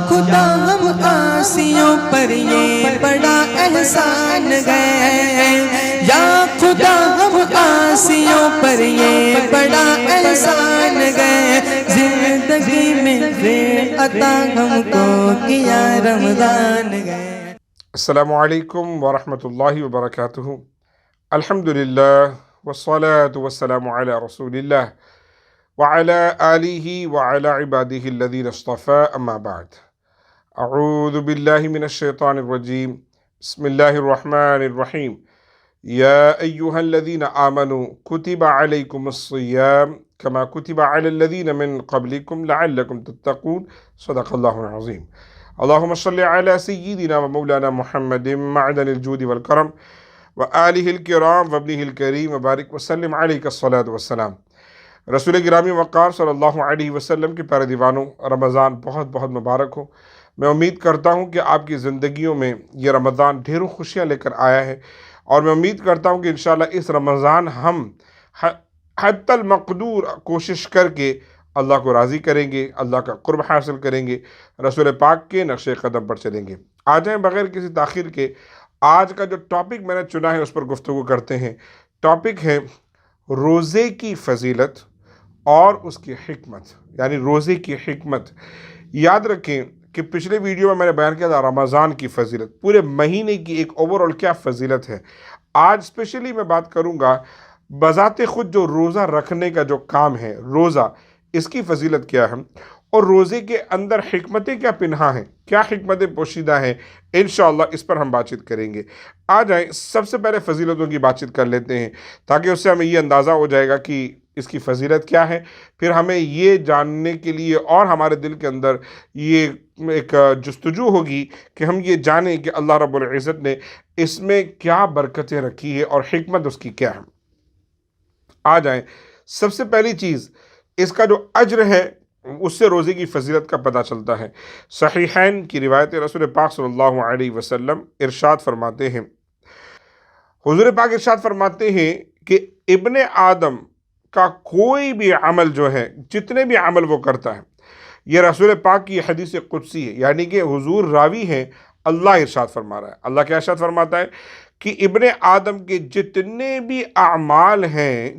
خدا ہم آسیوں پر یہ بڑا احسان گئے، یا خدا ہم آسیوں پر یہ بڑا احسان گئے، زندگی میں پھر عطا ہم کو کیا رمضان گئے۔ السلام علیکم ورحمۃ اللہ وبرکاتہ۔ الحمدللہ والصلاة والسلام علی رسول اللہ وعلی آلہ وعلی عبادہ الذین اصطفى، اما بعد۔ اعوذ باللہ من الشیطان الرجیم، بسم اللہ الرحمن الرحیم۔ یا ایہا الذین آمنوا کتب علیکم الصیام کما کتب علی الذین من قبلکم لعلکم تتقون، صدق اللہ العظیم۔ اللہم صلی علی سیدنا و مولانا محمد معدن الجود والکرم وآلہ الکرام وابنہ الکریم وبارک وسلم علیہ الصلاۃ والسلام۔ رسول گرامی وقار صلی اللہ علیہ وسلم کے پیارے دیوانوں، رمضان بہت بہت مبارک ہو۔ میں امید کرتا ہوں کہ آپ کی زندگیوں میں یہ رمضان ڈھیروں خوشیاں لے کر آیا ہے، اور میں امید کرتا ہوں کہ انشاءاللہ اس رمضان ہم حتی المقدور کوشش کر کے اللہ کو راضی کریں گے، اللہ کا قرب حاصل کریں گے، رسول پاک کے نقش قدم پر چلیں گے۔ آ جائیں بغیر کسی تاخیر کے، آج کا جو ٹاپک میں نے چنا ہے اس پر گفتگو کرتے ہیں۔ ٹاپک ہے روزے کی فضیلت اور اس کی حکمت، یعنی روزے کی حکمت۔ یاد رکھیں کہ پچھلے ویڈیو میں نے بیان کیا تھا رمضان کی فضیلت، پورے مہینے کی ایک اوورآل کیا فضیلت ہے۔ آج اسپیشلی میں بات کروں گا بذات خود جو روزہ رکھنے کا جو کام ہے، روزہ، اس کی فضیلت کیا ہے، اور روزے کے اندر حکمتیں کیا پنہا ہیں، کیا حکمتیں پوشیدہ ہیں۔ انشاءاللہ اس پر ہم بات چیت کریں گے۔ آ جائیں سب سے پہلے فضیلتوں کی بات چیت کر لیتے ہیں، تاکہ اس سے ہمیں یہ اندازہ ہو جائے گا کہ اس کی فضیلت کیا ہے۔ پھر ہمیں یہ جاننے کے لیے اور ہمارے دل کے اندر یہ ایک جستجو ہوگی کہ ہم یہ جانیں کہ اللہ رب العزت نے اس میں کیا برکتیں رکھی ہے اور حکمت اس کی کیا ہے۔ آ جائیں سب سے پہلی چیز، اس کا جو اجر ہے اس سے روزے کی فضیلت کا پتہ چلتا ہے۔ صحیحین کی روایت رسول پاک صلی اللہ علیہ وسلم ارشاد فرماتے ہیں، حضور پاک ارشاد فرماتے ہیں کہ ابن آدم کا کوئی بھی عمل جو ہے، جتنے بھی عمل وہ کرتا ہے، یہ رسول پاک کی حدیث قدسی ہے، یعنی کہ حضور راوی ہیں، اللہ ارشاد فرما رہا ہے۔ اللہ کیا ارشاد فرماتا ہے کہ ابن آدم کے جتنے بھی اعمال ہیں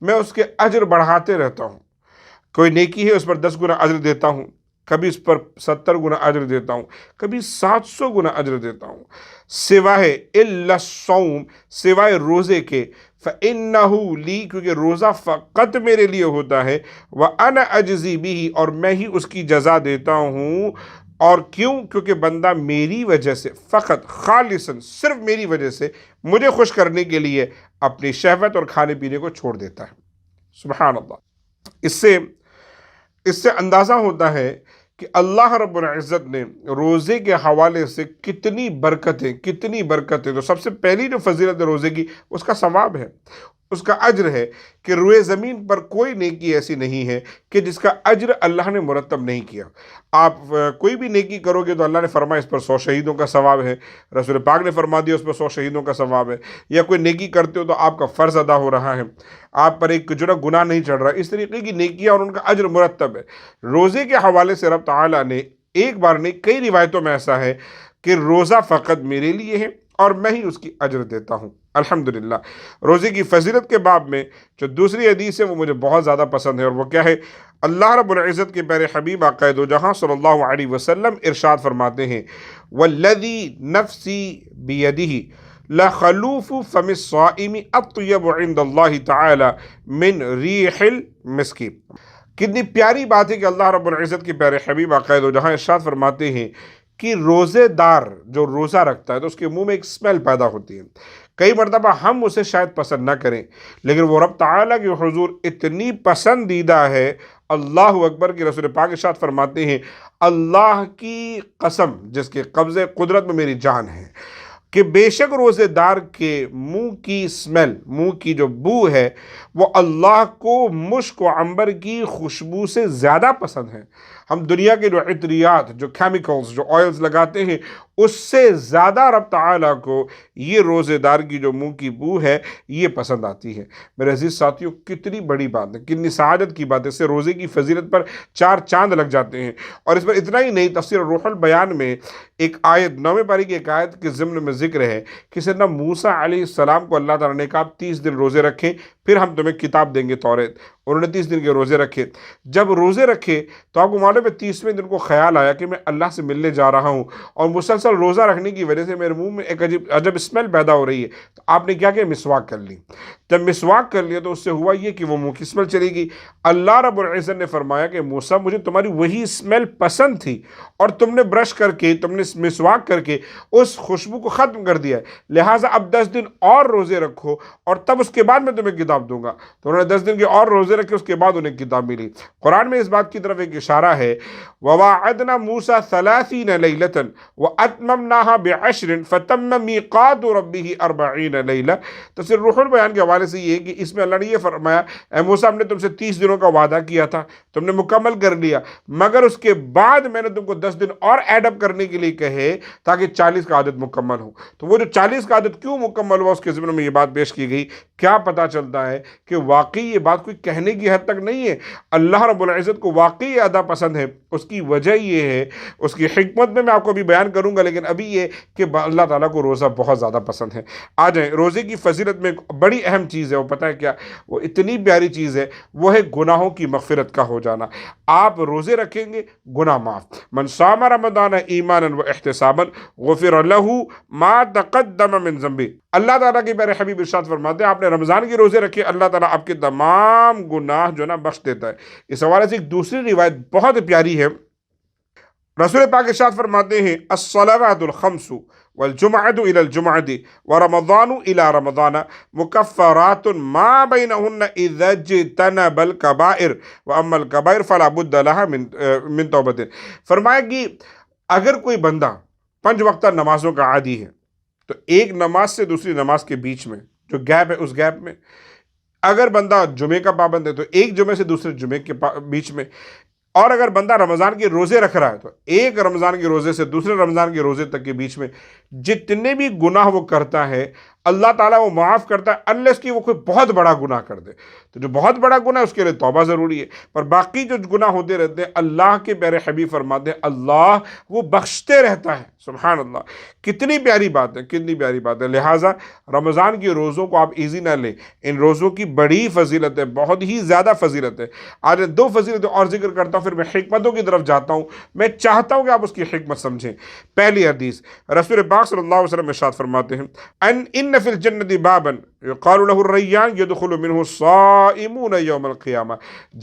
میں اس کے اجر بڑھاتے رہتا ہوں۔ کوئی نیکی ہے اس پر 10 گنا اجر دیتا ہوں، کبھی اس پر 70 گنا اجر دیتا ہوں، کبھی 700 گنا اجر دیتا ہوں، سوائے الا الصوم، سوائے روزے کے، فَإِنَّهُ لِي، کیونکہ روزہ فقط میرے لیے ہوتا ہے، وَأَنَا أَجْزِي بِهِ، اور میں ہی اس کی جزا دیتا ہوں۔ اور کیوں؟ کیونکہ بندہ میری وجہ سے، فقط خالصاً صرف میری وجہ سے، مجھے خوش کرنے کے لیے اپنی شہوت اور کھانے پینے کو چھوڑ دیتا ہے۔ سبحان اللہ۔ اس سے اندازہ ہوتا ہے کہ اللہ رب العزت نے روزے کے حوالے سے کتنی برکتیں۔ تو سب سے پہلی جو فضیلت روزے کی، اس کا ثواب ہے، اس کا اجر ہے کہ روئے زمین پر کوئی نیکی ایسی نہیں ہے کہ جس کا اجر اللہ نے مرتب نہیں کیا۔ آپ کوئی بھی نیکی کرو گے تو اللہ نے فرمایا اس پر 100 شہیدوں کا ثواب ہے، رسول پاک نے فرما دیا اس پر 100 شہیدوں کا ثواب ہے، یا کوئی نیکی کرتے ہو تو آپ کا فرض ادا ہو رہا ہے، آپ پر ایک جو گناہ نہیں چڑھ رہا۔ اس طریقے کی نیکیاں اور ان کا اجر مرتب ہے۔ روزے کے حوالے سے رب تعالیٰ نے ایک بار نہیں، کئی روایتوں میں ایسا ہے کہ روزہ فقط میرے لیے ہے اور میں ہی اس کی اجر دیتا ہوں۔ الحمدللہ۔ روزے کی فضیلت کے باب میں جو دوسری حدیث ہے وہ مجھے بہت زیادہ پسند ہے، اور وہ کیا ہے؟ اللہ رب العزت کے پیارے حبیب آقا دو جہاں صلی اللہ علیہ وسلم ارشاد فرماتے ہیں، والذی نفسی بیدہ لخلوف فم الصائم اطیب عند اللہ تعالی من ریح المسک۔ کتنی پیاری بات ہے کہ اللہ رب العزت کے پیارے حبیب آقا دو جہاں ارشاد فرماتے ہیں کہ روزے دار جو روزہ رکھتا ہے تو اس کے منہ میں ایک اسمیل پیدا ہوتی ہے۔ کئی مرتبہ ہم اسے شاید پسند نہ کریں، لیکن وہ رب تعالیٰ کی حضور اتنی پسندیدہ ہے۔ اللہ اکبر کی رسول پاک ارشاد فرماتے ہیں، اللہ کی قسم جس کے قبضے قدرت میں میری جان ہے، کہ بے شک روزے دار کے منہ کی اسمیل، منہ کی جو بو ہے وہ اللہ کو مشک و عنبر کی خوشبو سے زیادہ پسند ہے۔ ہم دنیا کے جو عطریات، جو کیمیکلز، جو آئلز لگاتے ہیں، اس سے زیادہ رب تعالیٰ کو یہ روزے دار کی جو منہ کی بو ہے یہ پسند آتی ہے۔ میرے عزیز ساتھیوں، کتنی بڑی بات ہے، کتنی سعادت کی بات ہے۔ اس سے روزے کی فضیلت پر 4 چاند لگ جاتے ہیں۔ اور اس پر اتنا ہی نہیں، تفسیر روح البیان میں ایک آیت، 9ویں پارے کی ایک آیت کے ضمن میں ذکر ہے کہ سیدنا موسیٰ علیہ السلام کو اللہ تعالیٰ نے کہا 30 دن روزے رکھیں، پھر ہم تمہیں کتاب دیں گے توریت۔ انہوں نے 30 دن کے روزے رکھے۔ جب روزے رکھے تو آپ کو معلوم ہے 30ویں دن کو خیال آیا کہ میں اللہ سے ملنے جا رہا ہوں، اور مسلسل روزہ رکھنے کی وجہ سے میرے منہ میں ایک عجب اسمیل پیدا ہو رہی ہے۔ تو آپ نے کیا کہ مسواک کر لی۔ جب مسواک کر لیا تو اس سے ہوا یہ کہ وہ منہ کی اسمیل چلی گئی۔ اللہ رب العزت نے فرمایا کہ موسیٰ، مجھے تمہاری وہی اسمیل پسند تھی، اور تم نے برش کر کے، تم نے مسواک کر کے اس خوشبو کو ختم کر دیا ہے، لہٰذا اب 10 دن اور روزے رکھو، اور تب اس کے بعد میں تمہیں کتاب دوں گا۔ تو انہوں نے 10 دن کے اور روزے رکھے، اس کے بعد انہیں کتاب ملی۔ قرآن میں اس بات کی طرف ایک اشارہ ہے، وَوَاعَدْنَا مُوسَىٰ 30 لَيْلَةً وَأَتْمَمْنَاهَا بِعَشْرٍ فَتَمَّ مِيقَاتُ رَبِّهِ 40 لَيْلَةً۔ تفسیر روح البیان کے حوالے سے یہ ہے کہ اس میں اللہ نے یہ فرمایا، اے موسیٰ، ہم نے تم سے 30 دنوں کا وعدہ کیا تھا، تم نے مکمل کر لیا، مگر اس کے بعد میں نے تم کو 10 دن اور ایڈ اپ کرنے کے لیے کہے تاکہ 40 کا عدد مکمل ہو۔ تو وہ جو 40 کا عدد کیوں مکمل ہوا، اس کے ضمن میں یہ بات پیش کی گئی۔ کیا پتہ چلتا ہے کہ واقعی یہ بات کوئی کہنے کی حد تک نہیں ہے، اللہ رب العزت کو واقعی یہ ادا پسند ہے۔ اس کی وجہ یہ ہے، اس کی حکمت میں آپ کو ابھی بیان کروں گا، لیکن ابھی یہ کہ اللہ تعالیٰ کو روزہ بہت زیادہ پسند ہے۔ آ جائیں، روزے کی فضیلت میں ایک بڑی اہم چیز ہے، وہ پتہ ہے کیا؟ وہ اتنی پیاری چیز ہے، وہ ہے گناہوں کی مغفرت کا ہو جانا۔ آپ روزے رکھیں گے، گناہ معاف۔ من صام رمضان ایمانا و احتسابا غفر له ما تقدم من ذنبه۔ اللہ تعالیٰ کے پیارے حبیب ارشاد فرماتے ہیں، آپ نے رمضان کے روزے رکھے، اللہ تعالیٰ آپ کے تمام گناہ جو نا بخش دیتا ہے۔ اس حوالے سے ایک دوسری روایت بہت پیاری ہے، رسول پاک ارشاد فرماتے ہیں، الصلوات الخمس والجمعۃ الى الجمعۃ ورمضان الى رمضان مکفرات ما بینہن اذا اجتنب الکبائر واما الکبائر فلا بد لها من توبۃ۔ فرمایا کہ اگر کوئی بندہ 5 وقتہ نمازوں کا عادی ہے، تو ایک نماز سے دوسری نماز کے بیچ میں جو گیپ ہے، اس گیپ میں اگر بندہ جمعے کا پابند ہے تو ایک جمعے سے دوسرے جمعے کے بیچ میں، اور اگر بندہ رمضان کے روزے رکھ رہا ہے تو ایک رمضان کے روزے سے دوسرے رمضان کے روزے تک کے بیچ میں جتنے بھی گناہ وہ کرتا ہے اللہ تعالیٰ وہ معاف کرتا ہے، انلیس کہ وہ کوئی بہت بڑا گناہ کر دے۔ تو جو بہت بڑا گناہ ہے اس کے لیے توبہ ضروری ہے، پر باقی جو گناہ ہوتے رہتے ہیں اللہ کے پیارے حبیب فرماتے ہیں اللہ وہ بخشتے رہتا ہے۔ سبحان اللہ، کتنی پیاری بات ہے، کتنی پیاری بات ہے۔ لہٰذا رمضان کے روزوں کو آپ ایزی نہ لیں، ان روزوں کی بڑی فضیلت ہے، بہت ہی زیادہ فضیلت ہے۔ آج 2 فضیلتیں اور ذکر کرتا ہوں، پھر میں حکمتوں کی طرف جاتا ہوں، میں چاہتا ہوں کہ آپ اس کی حکمت سمجھیں۔ پہلی حدیث، رسول پاک صلی اللہ علیہ وسلم ارشاد فرماتے ہیں، ان فی الجنت بابا یقال له الریان يدخل منه الصائمون یوم القیامہ۔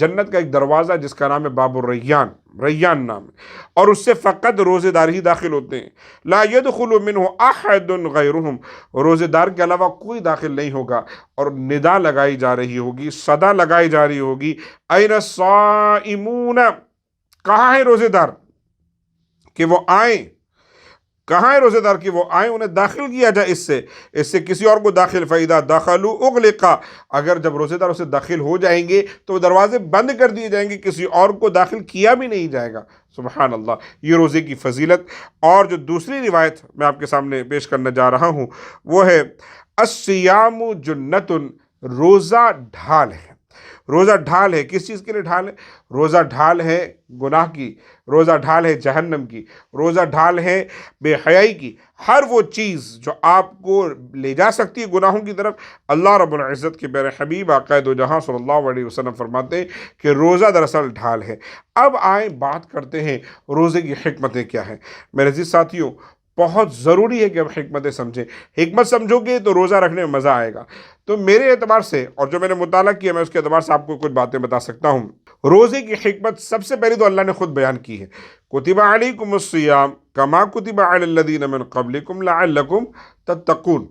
جنت کا ایک دروازہ جس کا نام ہے باب الریان، ریان نام ہے، اور اس سے فقط روزے دار ہی داخل ہوتے ہیں۔ لا يدخل منه احد غیرهم، روزے دار کے علاوہ کوئی داخل نہیں ہوگا، اور ندا لگائی جا رہی ہوگی، صدا لگائی جا رہی ہوگی، این الصائمون، کہاں ہے روزے دار کہ وہ آئیں، کہاں ہے روزے دار کہ وہ آئیں، انہیں داخل کیا جائے اس سے کسی اور کو داخل۔ فَإِذَا دَخَلُوا أُغْلِقَ، اگر جب روزے دار اسے داخل ہو جائیں گے تو وہ دروازے بند کر دیے جائیں گے، کسی اور کو داخل کیا بھی نہیں جائے گا۔ سبحان اللہ، یہ روزے کی فضیلت۔ اور جو دوسری روایت میں آپ کے سامنے پیش کرنا جا رہا ہوں وہ ہے الصیام جنۃ، روزہ ڈھال ہے۔ روزہ ڈھال ہے، کس چیز کے لیے ڈھال ہے؟ روزہ ڈھال ہے گناہ کی، روزہ ڈھال ہے جہنم کی، روزہ ڈھال ہے بے حیائی کی، ہر وہ چیز جو آپ کو لے جا سکتی ہے گناہوں کی طرف۔ اللہ رب العزت کے پیارے حبیب آقا دو جہاں صلی اللہ علیہ وسلم فرماتے ہیں کہ روزہ دراصل ڈھال ہے۔ اب آئیں بات کرتے ہیں روزے کی حکمتیں کیا ہیں۔ میرے عزیز ساتھیوں، بہت ضروری ہے کہ ہم حکمتیں سمجھیں، حکمت سمجھو گے تو روزہ رکھنے میں مزہ آئے گا۔ تو میرے اعتبار سے اور جو میں نے مطالعہ کیا میں اس کے اعتبار سے آپ کو کچھ باتیں بتا سکتا ہوں۔ روزے کی حکمت سب سے پہلے تو اللہ نے خود بیان کی ہے، کتب علیکم الصیام کما کتب علی الذین من قبلکم لعلکم تتقون۔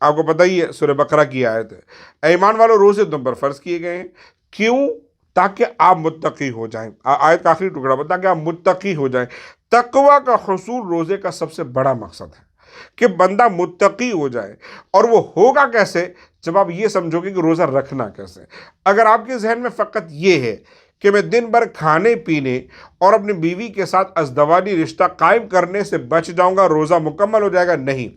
آپ کو پتہ ہی ہے سورہ بقرہ کی آیت ہے، اے ایمان والو روزے تم پر فرض کیے گئے ہیں، کیوں؟ تاکہ آپ متقی ہو جائیں۔ آیت کا آخری ٹکڑا تاکہ آپ متقی ہو جائیں۔ تقوی کا حصول روزے کا سب سے بڑا مقصد ہے۔ کہ بندہ متقی ہو جائے. اور وہ ہوگا کیسے؟ جب آپ یہ سمجھو گے کہ روزہ رکھنا کیسے. اگر آپ کے ذہن میں فقط یہ ہے کہ میں دن بھر کھانے پینے اور اپنی بیوی کے ساتھ ازدواجی رشتہ قائم کرنے سے بچ جاؤں گا روزہ مکمل ہو جائے گا، نہیں،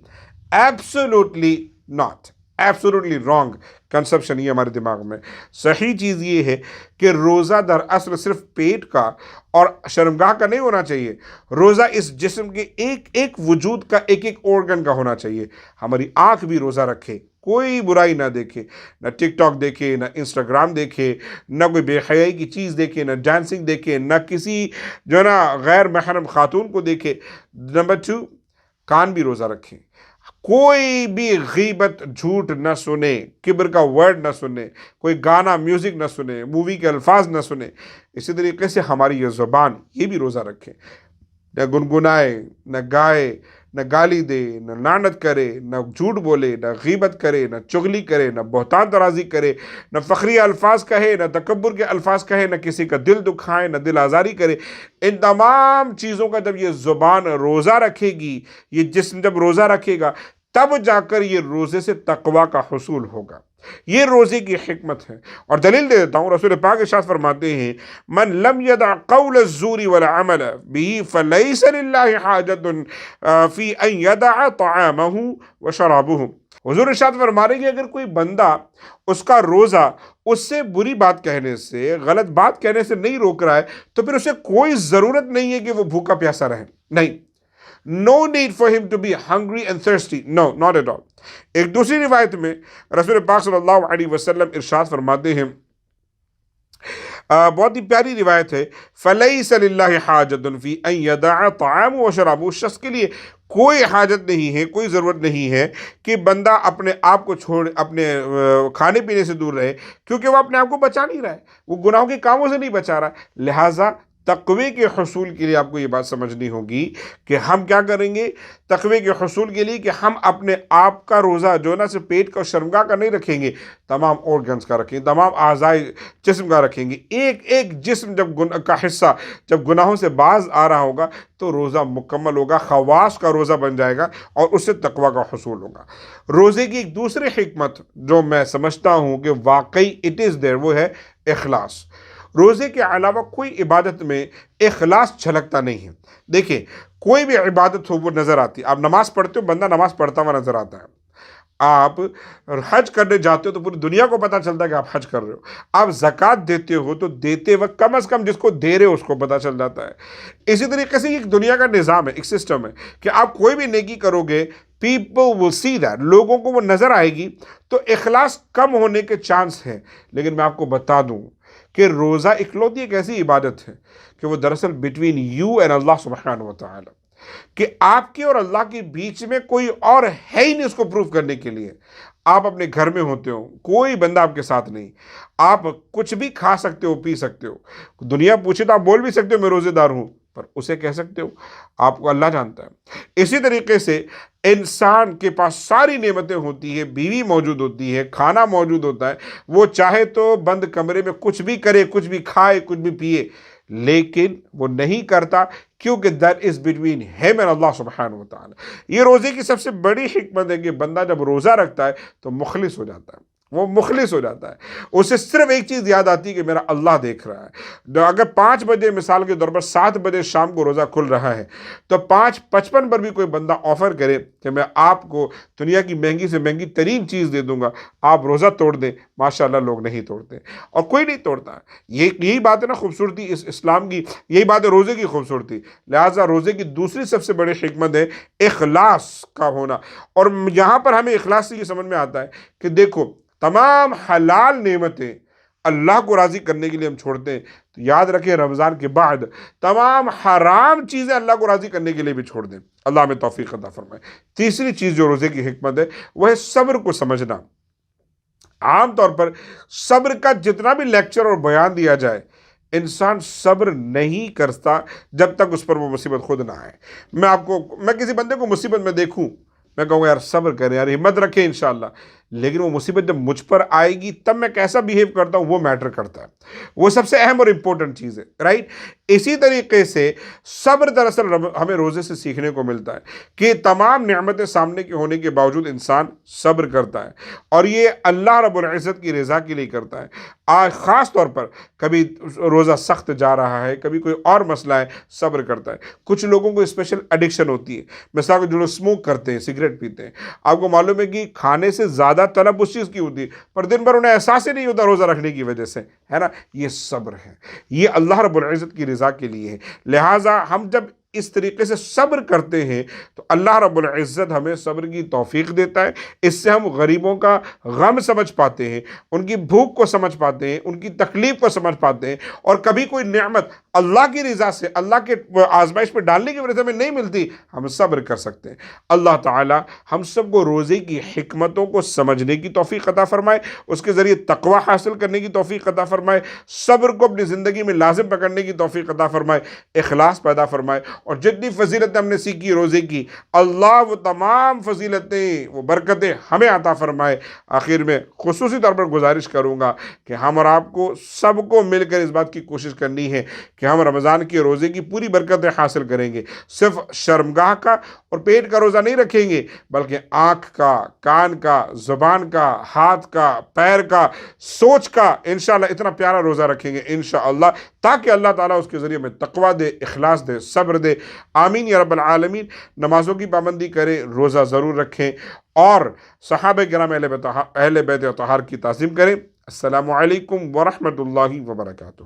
absolutely not, absolutely wrong conception یہ ہمارے دماغ میں. صحیح چیز یہ ہے کہ روزہ دراصل صرف پیٹ کا اور شرمگاہ کا نہیں ہونا چاہیے. روزہ اس جسم کے ایک ایک وجود کا، ایک ایک آرگن کا ہونا چاہیے. ہماری آنکھ بھی روزہ رکھے، کوئی برائی نہ دیکھے، نہ ٹک ٹاک دیکھے، نہ انسٹاگرام دیکھے، نہ کوئی بے حیائی کی چیز دیکھے، نہ ڈانسنگ دیکھے، نہ کسی جو ہے نا غیر محرم خاتون کو دیکھے. نمبر 2، کان بھی روزہ رکھیں، کوئی بھی غیبت جھوٹ نہ سنے، کبر کا ورڈ نہ سنے، کوئی گانا میوزک نہ سنے، مووی کے الفاظ نہ سنے. اسی طریقے سے ہماری یہ زبان، یہ بھی روزہ رکھے، نہ گنگنائے، نہ گائے، نہ گالی دے، نہ لعنت کرے، نہ جھوٹ بولے، نہ غیبت کرے، نہ چغلی کرے، نہ بہتان درازی کرے، نہ فخری الفاظ کہے، نہ تکبر کے الفاظ کہے، نہ کسی کا دل دکھائے، نہ دل آزاری کرے. ان تمام چیزوں کا جب یہ زبان روزہ رکھے گی، یہ جسم جب روزہ رکھے گا، تب جا کر یہ روزے سے تقوی کا حصول ہوگا. یہ روزے کی حکمت ہے. اور دلیل دے دیتا ہوں، رسول پاک ارشاد فرماتے ہیں من لم يدع قول الزور والعمل به فليس لله حاجة في ان يدع طعامه وشرابه. حضور ارشاد فرما رہے ہیں کہ اگر کوئی بندہ اس کا روزہ اس سے بری بات کہنے سے، غلط بات کہنے سے نہیں روک رہا ہے، تو پھر اسے کوئی ضرورت نہیں ہے کہ وہ بھوکا پیاسا رہے. نہیں، no need for him to be hungry and thirsty. No, not at all. ایک دوسری روایت میں رسول پاک صلی اللہ علیہ وسلم ارشاد فرماتے ہیں، بہت ہی پیاری روایت ہے، فَلَيْسَ لِلَّهِ حَاجَةٌ فِي أَن يَدَعَ طَعَامُهُ وَشَرَابُهُ. اس شخص کے لیے کوئی حاجت نہیں ہے، کوئی ضرورت نہیں ہے کہ بندہ اپنے آپ کو چھوڑ، اپنے کھانے پینے سے دور رہے، کیونکہ وہ اپنے آپ کو بچا نہیں رہا ہے، وہ گناہوں کے کاموں سے نہیں بچا رہا. لہٰذا تقوی کے حصول کے لیے آپ کو یہ بات سمجھنی ہوگی کہ ہم کیا کریں گے. تقوی کے حصول کے لیے کہ ہم اپنے آپ کا روزہ جو نا صرف پیٹ کا اور شرمگاہ کا نہیں رکھیں گے، تمام آرگنز کا رکھیں گے، تمام اعضائے جسم کا رکھیں گے. ایک ایک جسم کا حصہ جب گناہوں سے باز آ رہا ہوگا تو روزہ مکمل ہوگا، خواص کا روزہ بن جائے گا اور اس سے تقوی کا حصول ہوگا. روزے کی ایک دوسری حکمت جو میں سمجھتا ہوں کہ واقعی اٹ از دیر، وہ ہے اخلاص. روزے کے علاوہ کوئی عبادت میں اخلاص جھلکتا نہیں ہے. دیکھیں، کوئی بھی عبادت ہو وہ نظر آتی ہے. آپ نماز پڑھتے ہو، بندہ نماز پڑھتا ہوا نظر آتا ہے. آپ حج کرنے جاتے ہو تو پوری دنیا کو پتہ چلتا ہے کہ آپ حج کر رہے ہو. آپ زکوٰۃ دیتے ہو تو دیتے وقت کم از کم جس کو دے رہے ہو اس کو پتہ چل جاتا ہے. اسی طریقے سے ایک دنیا کا نظام ہے، ایک سسٹم ہے کہ آپ کوئی بھی نیکی کرو گے، پیپل ول سی دیٹ، لوگوں کو وہ نظر آئے گی. تو اخلاص کم ہونے کے چانس ہیں. لیکن میں آپ کو بتا دوں کہ روزہ اکلوتی ایک ایسی عبادت ہے کہ وہ دراصل بٹوین یو اینڈ اللہ سبحانہ و تعالی، کہ آپ کے اور اللہ کے بیچ میں کوئی اور ہے ہی نہیں اس کو پروف کرنے کے لیے. آپ اپنے گھر میں ہوتے ہو، کوئی بندہ آپ کے ساتھ نہیں، آپ کچھ بھی کھا سکتے ہو، پی سکتے ہو. دنیا پوچھے تو آپ بول بھی سکتے ہو میں روزے دار ہوں، پر اسے کہہ سکتے ہو، آپ کو اللہ جانتا ہے. اسی طریقے سے انسان کے پاس ساری نعمتیں ہوتی ہیں، بیوی موجود ہوتی ہے، کھانا موجود ہوتا ہے، وہ چاہے تو بند کمرے میں کچھ بھی کرے، کچھ بھی کھائے، کچھ بھی پیے، لیکن وہ نہیں کرتا کیونکہ that is between him and Allah سبحانہ و تعالی. یہ روزے کی سب سے بڑی حکمت ہے کہ بندہ جب روزہ رکھتا ہے تو مخلص ہو جاتا ہے، وہ مخلص ہو جاتا ہے. اسے صرف ایک چیز یاد آتی ہے کہ میرا اللہ دیکھ رہا ہے. اگر 5 بجے مثال کے طور پر 7 بجے شام کو روزہ کھل رہا ہے تو 5:55 پر بھی کوئی بندہ آفر کرے کہ میں آپ کو دنیا کی مہنگی سے مہنگی ترین چیز دے دوں گا، آپ روزہ توڑ دیں، ماشاءاللہ لوگ نہیں توڑتے اور کوئی نہیں توڑتا. یہی بات ہے نا خوبصورتی اس اسلام کی، یہی بات ہے روزے کی خوبصورتی. لہٰذا روزے کی دوسری سب سے بڑی حکمت ہے اخلاص کا ہونا. اور یہاں پر ہمیں اخلاص سے یہ سمجھ میں آتا ہے کہ دیکھو، تمام حلال نعمتیں اللہ کو راضی کرنے کے لیے ہم چھوڑتے ہیں، تو یاد رکھیں رمضان کے بعد تمام حرام چیزیں اللہ کو راضی کرنے کے لیے بھی چھوڑ دیں. اللہ ہمیں توفیق عطا فرمائے. تیسری چیز جو روزے کی حکمت ہے وہ ہے صبر کو سمجھنا. عام طور پر صبر کا جتنا بھی لیکچر اور بیان دیا جائے، انسان صبر نہیں کرتا جب تک اس پر وہ مصیبت خود نہ آئے. میں کسی بندے کو مصیبت میں دیکھوں، میں کہوں گا یار صبر کریں، یار ہمت رکھیں انشاءاللہ. لیکن وہ مصیبت جب مجھ پر آئے گی تب میں کیسا بیہیو کرتا ہوں وہ میٹر کرتا ہے، وہ سب سے اہم اور امپورٹنٹ چیز ہے، رائٹ؟ اسی طریقے سے صبر دراصل ہمیں روزے سے سیکھنے کو ملتا ہے کہ تمام نعمتیں سامنے کے ہونے کے باوجود انسان صبر کرتا ہے، اور یہ اللہ رب العزت کی رضا کے لیے کرتا ہے۔ آج خاص طور پر کبھی روزہ سخت جا رہا ہے، کبھی کوئی اور مسئلہ ہے، صبر کرتا ہے۔ کچھ لوگوں کو اسپیشل ایڈکشن ہوتی ہے، مثال جو لوگ اسموک کرتے ہیں، سگریٹ پیتے ہیں، آپ کو معلوم ہے کہ کھانے سے زیادہ طلب اس چیز کی ہوتی ہے، پر دن بھر انہیں احساس ہی نہیں ہوتا روزہ رکھنے کی وجہ سے، ہے نا؟ یہ صبر ہے، یہ اللہ رب العزت کی رضا کے لیے ہے۔ لہٰذا ہم جب اس طریقے سے صبر کرتے ہیں تو اللہ رب العزت ہمیں صبر کی توفیق دیتا ہے۔ اس سے ہم غریبوں کا غم سمجھ پاتے ہیں، ان کی بھوک کو سمجھ پاتے ہیں، ان کی تکلیف کو سمجھ پاتے ہیں، اور کبھی کوئی نعمت اللہ کی رضا سے، اللہ کے آزمائش پہ ڈالنے کی وجہ سے ہمیں نہیں ملتی، ہم صبر کر سکتے ہیں۔ اللہ تعالی ہم سب کو روزے کی حکمتوں کو سمجھنے کی توفیق عطا فرمائے، اس کے ذریعے تقوی حاصل کرنے کی توفیق عطا فرمائے، صبر کو اپنی زندگی میں لازم پکڑنے کی توفیق عطا فرمائے، اخلاص پیدا فرمائے، اور جتنی فضیلتیں ہم نے سیکھی روزے کی، اللہ وہ تمام فضیلتیں، وہ برکتیں ہمیں عطا فرمائے۔ آخر میں خصوصی طور پر گزارش کروں گا کہ ہم اور آپ کو سب کو مل کر اس بات کی کوشش کرنی ہے کہ ہم رمضان کے روزے کی پوری برکتیں حاصل کریں گے، صرف شرمگاہ کا اور پیٹ کا روزہ نہیں رکھیں گے، بلکہ آنکھ کا، کان کا، زبان کا، ہاتھ کا، پیر کا، سوچ کا انشاءاللہ اتنا پیارا روزہ رکھیں گے انشاءاللہ، تاکہ اللہ تعالیٰ اس کے ذریعے میں تقوی دے، اخلاص دے، صبر دے۔ آمین یا رب العالمین۔ نمازوں کی پابندی کریں، روزہ ضرور رکھیں، اور صحابہ کرام اہل بیت اطہار کی تعظیم کریں۔ السلام علیکم ورحمۃ اللہ وبرکاتہ۔